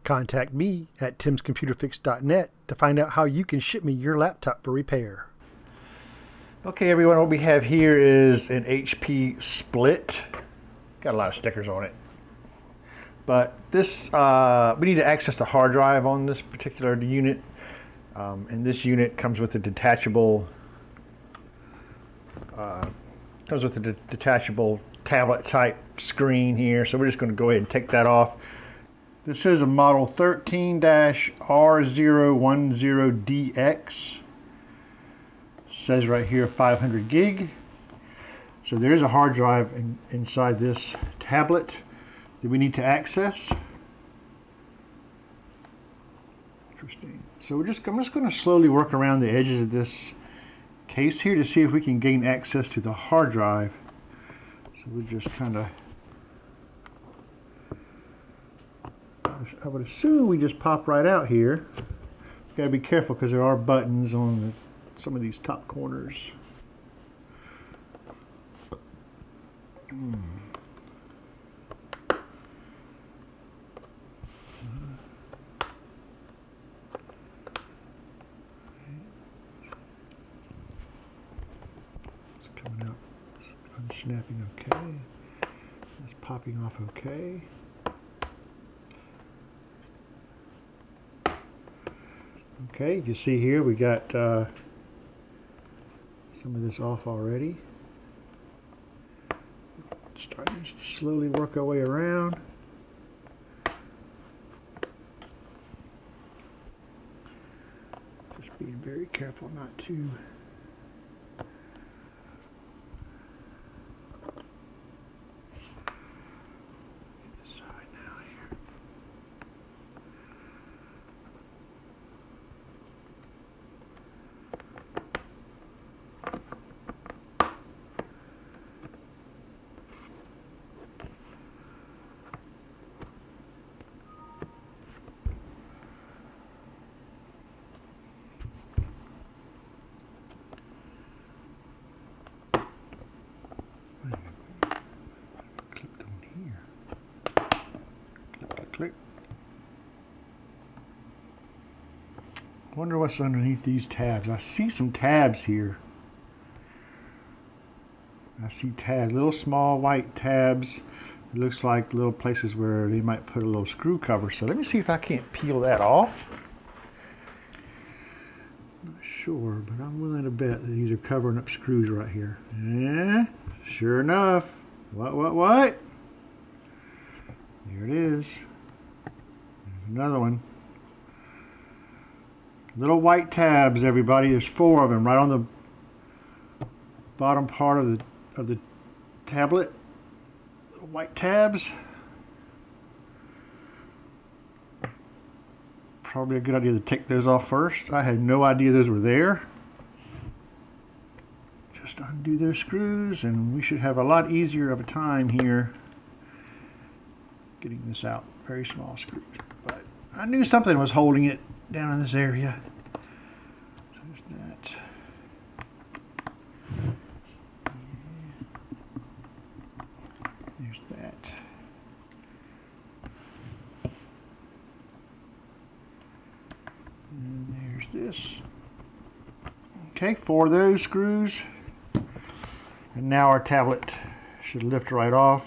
Contact me at timscomputerfix.net to find out how you can ship me your laptop for repair. Okay everyone, what we have here is an HP Split. Got a lot of stickers on it. But this, we need to access the hard drive on this particular unit. And this unit comes with a detachable, tablet type screen here. So we're just going to go ahead and take that off. This is a model 13-R010DX. Says right here 500 gig. So there is a hard drive inside this tablet that we need to access. Interesting. So I'm just going to slowly work around the edges of this case here to see if we can gain access to the hard drive. So we just kind of, I would assume we just pop right out here. Got to be careful because there are buttons on some of these top corners. It's coming out, unsnapping okay. It's popping off okay. Okay, you see here we got some of this off already. Starting to slowly work our way around. Just being very careful not to click. Wonder what's underneath these tabs. I see some tabs here. I see tabs, little small white tabs. It looks like little places where they might put a little screw cover. So let me see if I can't peel that off. Not sure, but I'm willing to bet that these are covering up screws right here. Yeah, sure enough. What? Here it is. Another one. Little white tabs, everybody. There's 4 of them right on the bottom part of the tablet. Little white tabs. Probably a good idea to take those off first. I had no idea those were there. Just undo those screws and we should have a lot easier of a time here getting this out. Very small screws. But I knew something was holding it down in this area. So there's that. There's that. And there's this. Okay, 4 of those screws. And now our tablet should lift right off.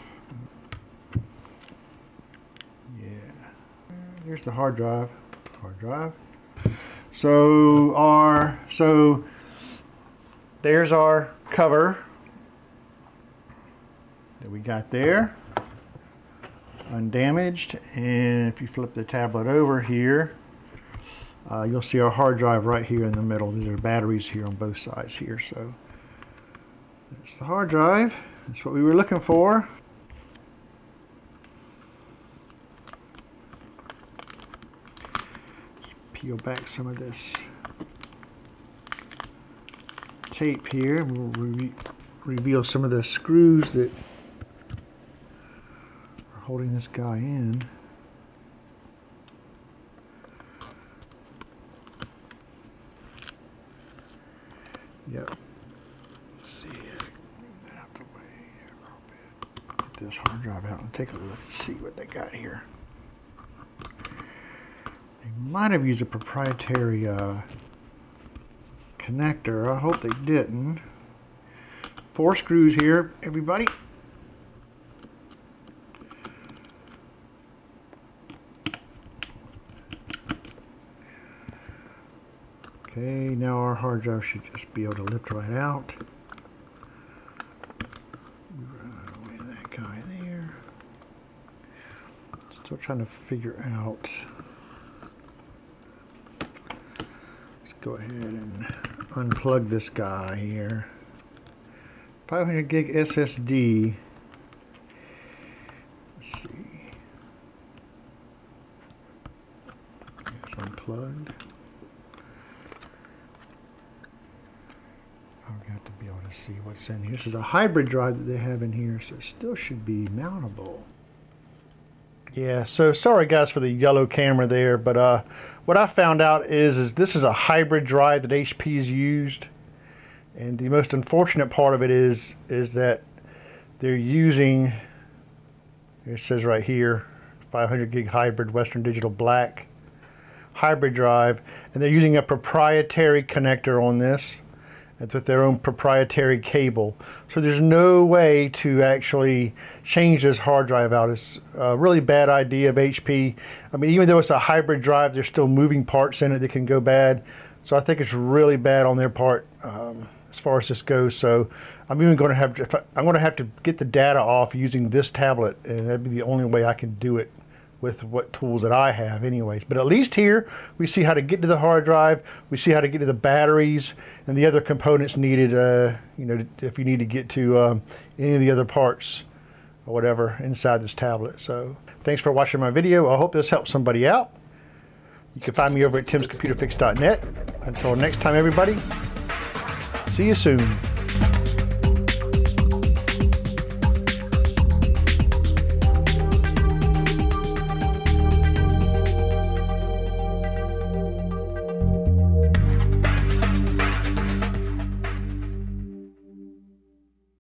Here's the hard drive. So there's our cover that we got there, undamaged. And if you flip the tablet over here, you'll see our hard drive right here in the middle. These are batteries here on both sides here. So that's the hard drive. That's what we were looking for. Peel back some of this tape here. We'll reveal some of the screws that are holding this guy in. Yep. Let's see. Move that out the way a little bit. Get this hard drive out and take a look and see what they got here. They might have used a proprietary connector. I hope they didn't. 4 screws here, everybody. Okay, now our hard drive should just be able to lift right out. Move away that guy there. Still trying to figure out. Let's go ahead and unplug this guy here. 500 gig SSD. Let's see. It's unplugged. I've got to be able to see what's in here. This is a hybrid drive that they have in here, so it still should be mountable. Yeah, so sorry guys for the yellow camera there, but what I found out is this is a hybrid drive that HP's used. And the most unfortunate part of it is that they're using, it says right here, 500 gig hybrid Western Digital Black hybrid drive, and they're using a proprietary connector on this. It's with their own proprietary cable. So there's no way to actually change this hard drive out. It's a really bad idea of HP. I mean, even though it's a hybrid drive, there's still moving parts in it that can go bad. So I think it's really bad on their part as far as this goes. So I'm even going to have to get the data off using this tablet, and that'd be the only way I can do it with what tools that I have anyways. But at least here we see how to get to the hard drive, we see how to get to the batteries and the other components needed, you know, if you need to get to any of the other parts or whatever inside this tablet. So thanks for watching my video. I hope this helps somebody out. You can find me over at timscomputerfix.net. Until next time, everybody, see you soon.